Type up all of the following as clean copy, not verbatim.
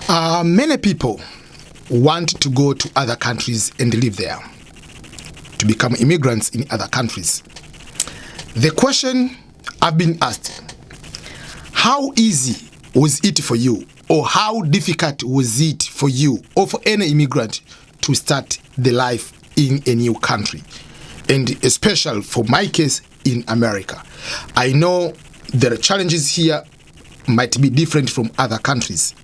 Many people want to go to other countries and live there, to become immigrants in other countries. The question I've been asked, how easy was it for you, or how difficult was it for you or for any immigrant to start the life in a new country, and especially for my case in America? I know there are challenges here might be different from other countries.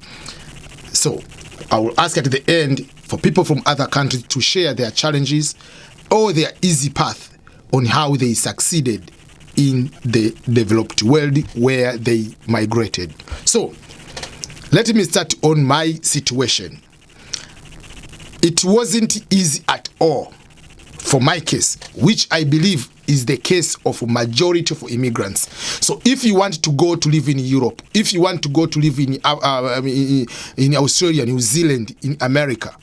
So I will ask at the end for people from other countries to share their challenges or their easy path on how they succeeded in the developed world where they migrated. So let me start on my situation. It wasn't easy at all for my case, which I believe is the case of a majority of immigrants. So if you want to go to live in Europe, if you want to go to live in Australia, New Zealand, in America,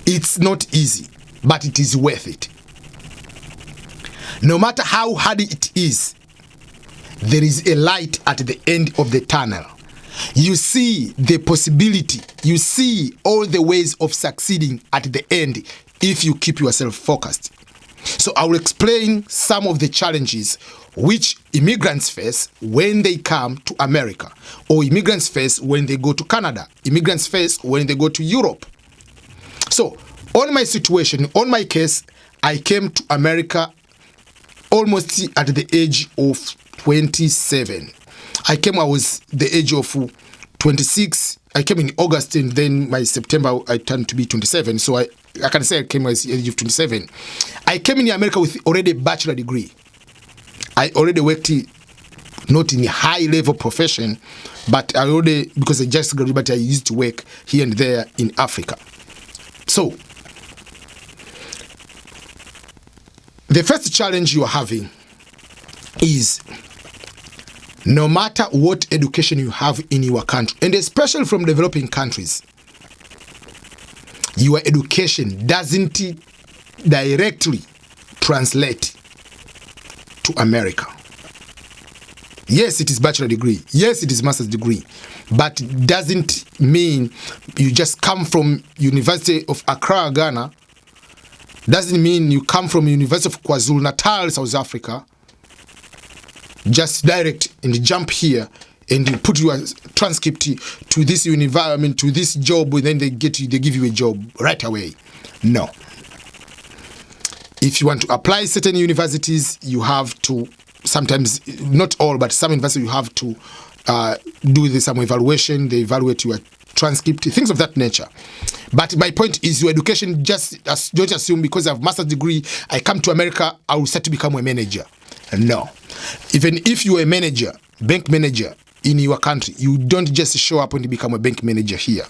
it's not easy, but it is worth it. No matter how hard it is, there is a light at the end of the tunnel. You see the possibility, you see all the ways of succeeding at the end if you keep yourself focused. So I will explain some of the challenges which immigrants face when they come to America, or immigrants face when they go to Canada, immigrants face when they go to Europe. So on my situation, on my case, I came to America almost at the age of 27. I was the age of 26. I came in August, and then by September I turned to be 27. So I can say I came at the age of 27. I came in America with already a bachelor degree. I already worked not in a high-level profession, but I already, because I just graduated, but I used to work here and there in Africa. So the first challenge you are having is, no matter what education you have in your country, and especially from developing countries, your education doesn't directly translate to America. Yes, it is bachelor degree. Yes, it is master's degree. But it doesn't mean you just come from University of Accra, Ghana. Doesn't mean you come from University of KwaZulu-Natal, South Africa. Just direct and jump here and you put your transcript to this environment, to this job, and then they give you a job right away. No. If you want to apply certain universities, you have to, sometimes, not all, but some universities you have to do some evaluation. They evaluate your transcript, things of that nature. But my point is, your education, don't assume because I have a master's degree, I come to America, I will start to become a manager. No. Even if you're a manager, bank manager in your country, you don't just show up and become a bank manager here.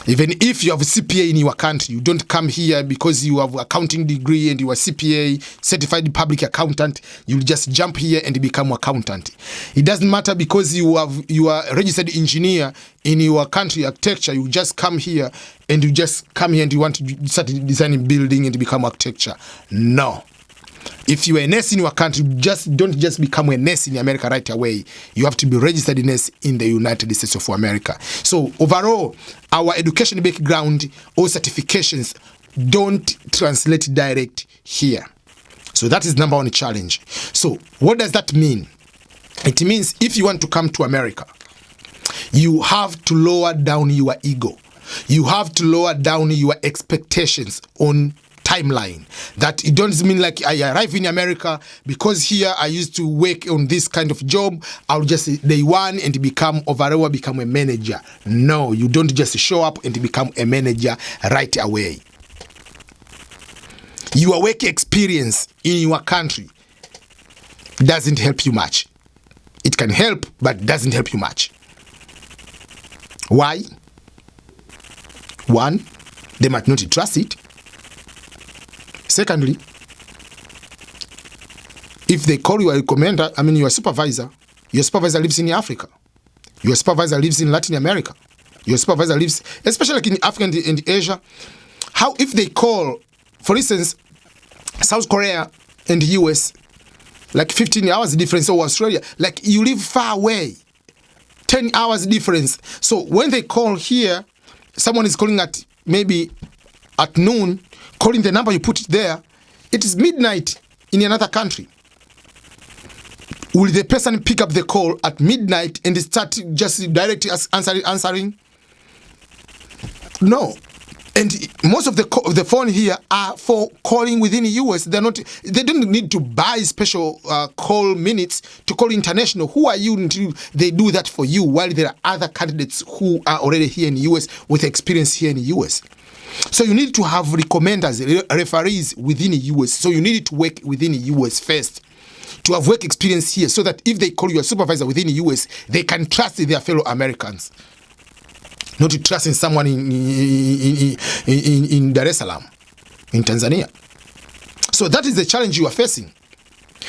Even if you have a CPA in your country, you don't come here because you have accounting degree and you are CPA, certified public accountant, you just jump here and become an accountant. It doesn't matter because you are a registered engineer in your country, architecture, you just come here and you want to start designing building and become architecture. No. If you are a nurse in your country, don't just become a nurse in America right away. You have to be registered nurse in the United States of America. So overall, our education background or certifications don't translate direct here. So that is number one challenge. So what does that mean? It means if you want to come to America, you have to lower down your ego. You have to lower down your expectations on timeline. That it doesn't mean like I arrive in America because here I used to work on this kind of job, I'll just day one and become a manager. No, you don't just show up and become a manager right away. Your work experience in your country doesn't help you much. It can help, but doesn't help you much. Why? One, they might not trust it. Secondly, if they call you a commander, your supervisor lives in Africa. Your supervisor lives in Latin America. Your supervisor lives, especially like in Africa and Asia. How if they call, for instance, South Korea and the US, like 15 hours difference, or Australia, like you live far away. 10 hours difference. So when they call here, someone is calling at maybe at noon, calling the number you put it there, it is midnight in another country. Will the person pick up the call at midnight and start just directly answering? No. And most of the phone here are for calling within the US. They don't need to buy special call minutes to call international. Who are you until they do that for you, while there are other candidates who are already here in the US with experience here in the US? So you need to have recommenders, referees within the US. So you need to work within the US first, to have work experience here, so that if they call you a supervisor within the US, they can trust their fellow Americans, not to trust in someone in Dar es Salaam, in Tanzania. So that is the challenge you are facing.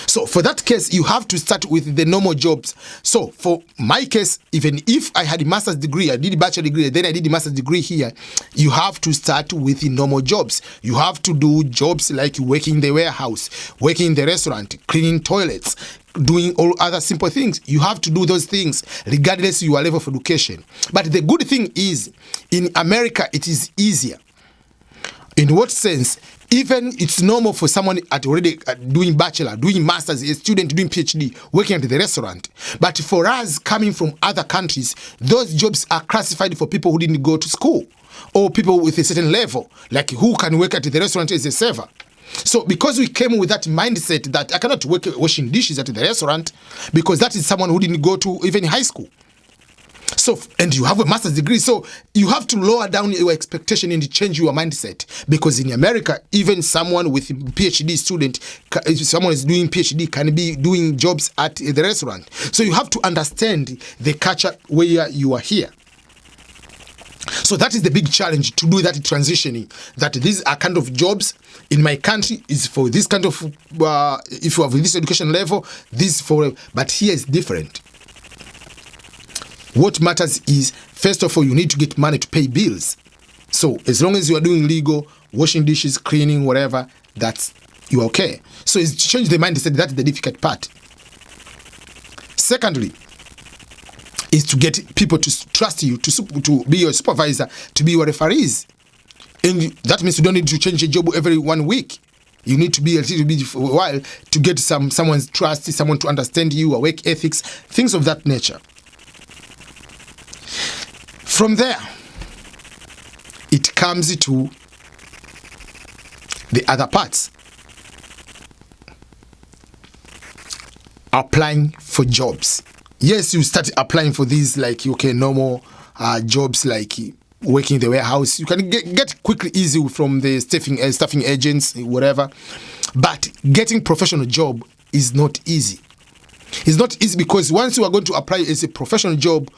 So for that case, you have to start with the normal jobs. So for my case, even if I had a master's degree, I did a bachelor degree, then I did a master's degree here, you have to start with the normal jobs. You have to do jobs like working in the warehouse, working in the restaurant, cleaning toilets, doing all other simple things. You have to do those things regardless of your level of education. But the good thing is, in America, it is easier. In what sense? Even it's normal for someone already doing bachelor, doing masters, a student doing PhD, working at the restaurant. But for us coming from other countries, those jobs are classified for people who didn't go to school, or people with a certain level, like who can work at the restaurant as a server. So because we came with that mindset that I cannot work washing dishes at the restaurant, because that is someone who didn't go to even high school. So, and you have a master's degree, so you have to lower down your expectation and change your mindset. Because in America, even someone with a PhD student, if someone is doing PhD, can be doing jobs at the restaurant. So you have to understand the culture where you are here. So that is the big challenge, to do that transitioning, that these are kind of jobs in my country is for this kind of, if you have this education level, this for, but here is different. What matters is, first of all, you need to get money to pay bills. So as long as you are doing legal, washing dishes, cleaning, whatever, that's, you're okay. So it's to change the mindset, that's the difficult part. Secondly, is to get people to trust you, to be your supervisor, to be your referees. And that means you don't need to change your job every 1 week. You need to be a little bit for a while to get someone's trust, someone to understand you, work ethics, things of that nature. From there, it comes to the other parts. Applying for jobs. Yes, you start applying for these like, okay, normal jobs like working in the warehouse. You can get quickly, easy from the staffing agents, whatever. But getting professional job is not easy. It's not easy because once you are going to apply as a professional job,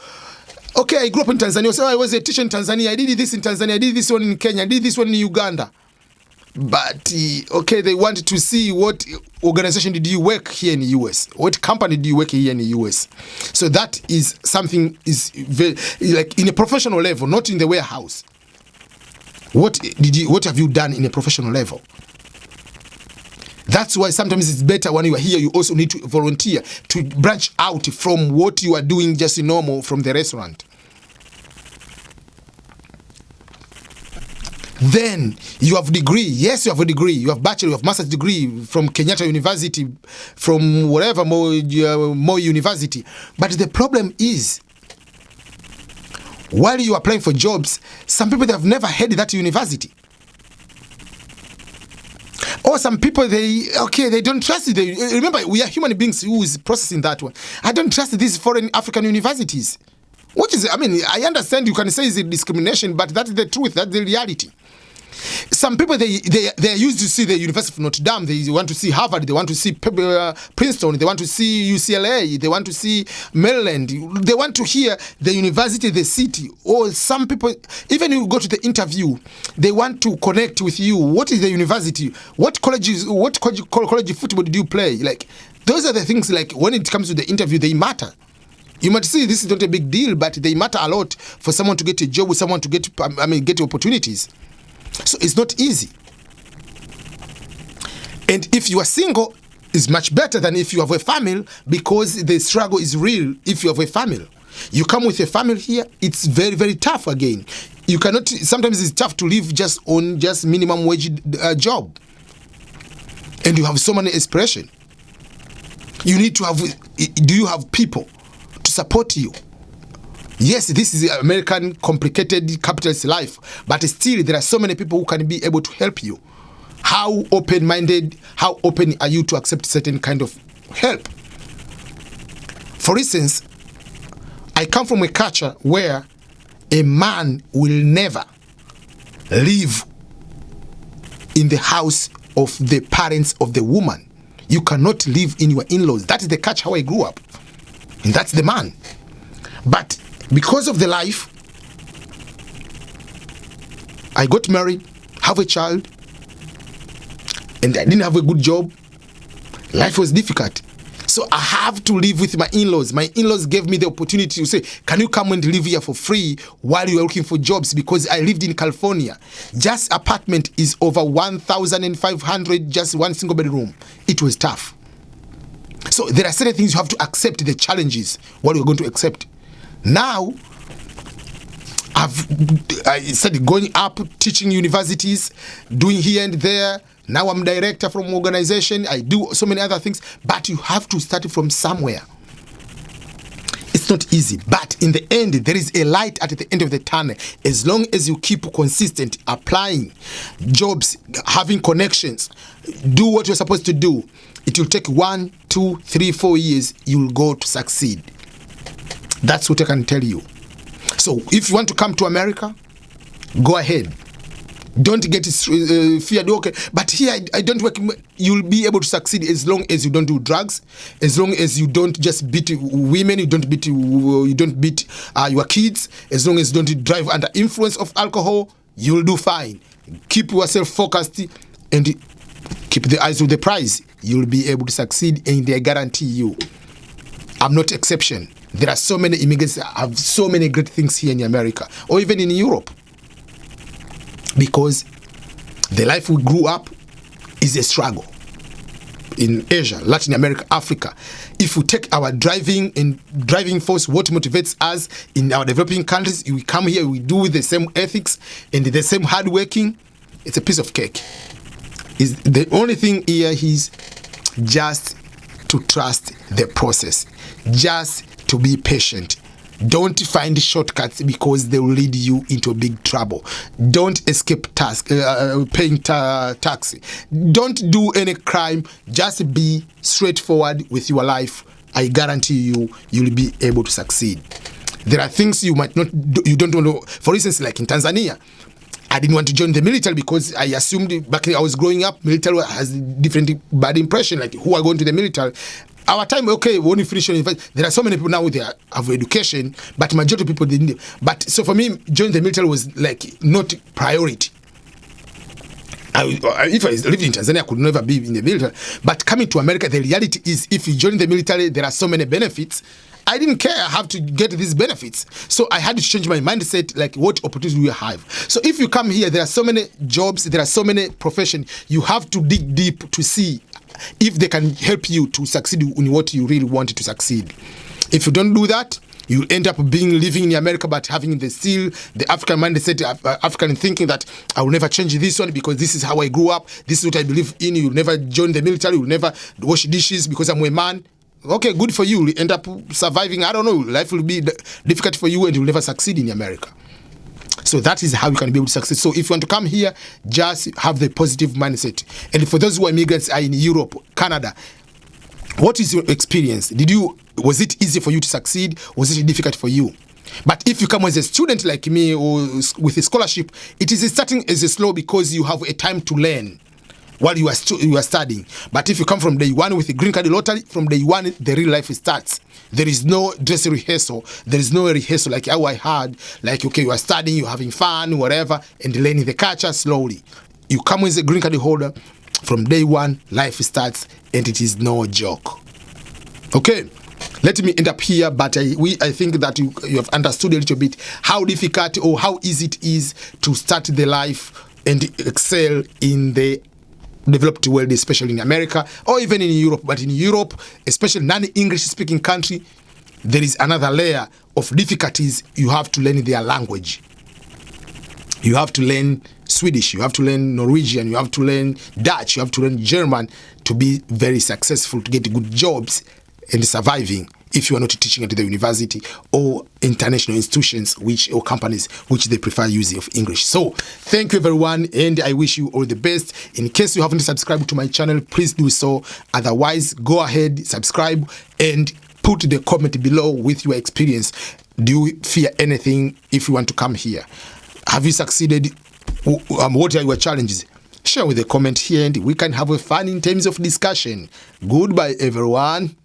okay, I grew up in Tanzania, so I was a teacher in Tanzania, I did this in Tanzania, I did this one in Kenya, I did this one in Uganda. But, okay, they wanted to see what organization did you work here in the US? What company did you work here in the US? So that is something, is very, like in a professional level, not in the warehouse. What have you done in a professional level? That's why sometimes it's better when you are here, you also need to volunteer, to branch out from what you are doing just normal from the restaurant. Then you have degree. Yes, you have a degree. You have bachelor, you have master's degree from Kenyatta University, from whatever, Moi University. But the problem is, while you are applying for jobs, some people, they have never heard that university. Or some people, they don't trust it. Remember, we are human beings who is processing that one. I don't trust these foreign African universities. Which is, I mean, I understand you can say it's a discrimination, but that's the truth, that's the reality. Some people, they are used to see the University of Notre Dame, they want to see Harvard, they want to see Princeton, they want to see UCLA, they want to see Maryland, they want to hear the university, the city. Or some people, even if you go to the interview, they want to connect with you. What is the university? What college football did you play? Like, those are the things, like, when it comes to the interview, they matter. You might see this is not a big deal, but they matter a lot for someone to get a job, with someone to get opportunities. So it's not easy. And if you are single, it's much better than if you have a family, because the struggle is real if you have a family. You come with a family here, it's very, very tough again. You cannot, sometimes it's tough to live just on just minimum wage job. And you have so many aspirations. You need to have, do you have people to support you? Yes, this is American complicated capitalist life, but still there are so many people who can be able to help you. How open-minded, how open are you to accept certain kind of help? For instance, I come from a culture where a man will never live in the house of the parents of the woman. You cannot live in your in-laws. That is the culture how I grew up. And that's the man. But because of the life, I got married, have a child, and I didn't have a good job. Life was difficult. So I have to live with my in-laws. My in-laws gave me the opportunity to say, can you come and live here for free while you are looking for jobs? Because I lived in California. Just apartment is over 1,500, just one single bedroom. It was tough. So there are certain things you have to accept, the challenges, what you're going to accept. Now, I started going up, teaching universities, doing here and there. Now I'm director from organization. I do so many other things, but you have to start from somewhere. It's not easy, but in the end, there is a light at the end of the tunnel. As long as you keep consistent, applying jobs, having connections, do what you're supposed to do, it will take 1, 2, 3, 4 years, you'll go to succeed. That's what I can tell you. So if you want to come to America, go ahead. Don't get feared. Okay, but here I don't work. You'll be able to succeed as long as you don't do drugs, as long as you don't just beat women, you don't beat your kids, as long as you don't drive under influence of alcohol. You'll do fine. Keep yourself focused and keep the eyes on the prize. You'll be able to succeed, and I guarantee you, I'm not exception. There are so many immigrants that have so many great things here in America, or even in Europe. Because the life we grew up is a struggle. In Asia, Latin America, Africa, if we take our driving force, what motivates us in our developing countries, we come here, we do the same ethics and the same hard working, it's a piece of cake. The only thing here is just to trust the process, just to be patient. Don't find shortcuts because they will lead you into a big trouble. Don't escape paying tax. Don't do any crime. Just be straightforward with your life. I guarantee you, you'll be able to succeed. There are things you might not do, you don't know. For instance, like in Tanzania, I didn't want to join the military because I assumed back when I was growing up, military has different bad impression, like who are going to the military. Our time, okay, when you finish university, there are so many people now they have education, but majority of people didn't. But so for me, joining the military was like not priority. If I lived in Tanzania, I could never be in the military. But coming to America, the reality is if you join the military, there are so many benefits. I didn't care. I have to get these benefits. So I had to change my mindset, like what opportunities do you have? So if you come here, there are so many jobs, there are so many professions. You have to dig deep to see if they can help you to succeed in what you really want to succeed. If you don't do that, you end up living in America, but having the African mindset, African thinking that I will never change this one because this is how I grew up. This is what I believe in. You'll never join the military. You'll never wash dishes because I'm a man. Okay, good for you. You'll end up surviving. I don't know. Life will be difficult for you and you'll never succeed in America. So that is how you can be able to succeed. So if you want to come here, just have the positive mindset. And for those who are immigrants are in Europe, Canada, what is your experience? Was it easy for you to succeed? Was it difficult for you? But if you come as a student like me or with a scholarship, it is starting as a slow because you have a time to learn while you are studying. But if you come from day one with a green card lottery, from day one, the real life starts. There is no dress rehearsal. There is no rehearsal like how I had. Like, okay, you are studying, you're having fun, whatever, and learning the culture slowly. You come as a green card holder, from day one, life starts, and it is no joke. Okay, let me end up here, but I think that you have understood a little bit how difficult or how easy it is to start the life and excel in the developed world, especially in America or even in Europe. But in Europe, especially non-English speaking country, there is another layer of difficulties, you have to learn their language. You have to learn Swedish, you have to learn Norwegian, you have to learn Dutch, you have to learn German to be very successful, to get good jobs and surviving if you are not teaching at the university or international institutions or companies which they prefer using of English. So thank you everyone, and I wish you all the best. In case you haven't subscribed to my channel, please do so. Otherwise, go ahead, subscribe, and put the comment below with your experience. Do you fear anything if you want to come here? Have you succeeded? What are your challenges? Share with the comment here, and we can have a fun in terms of discussion. Goodbye, everyone.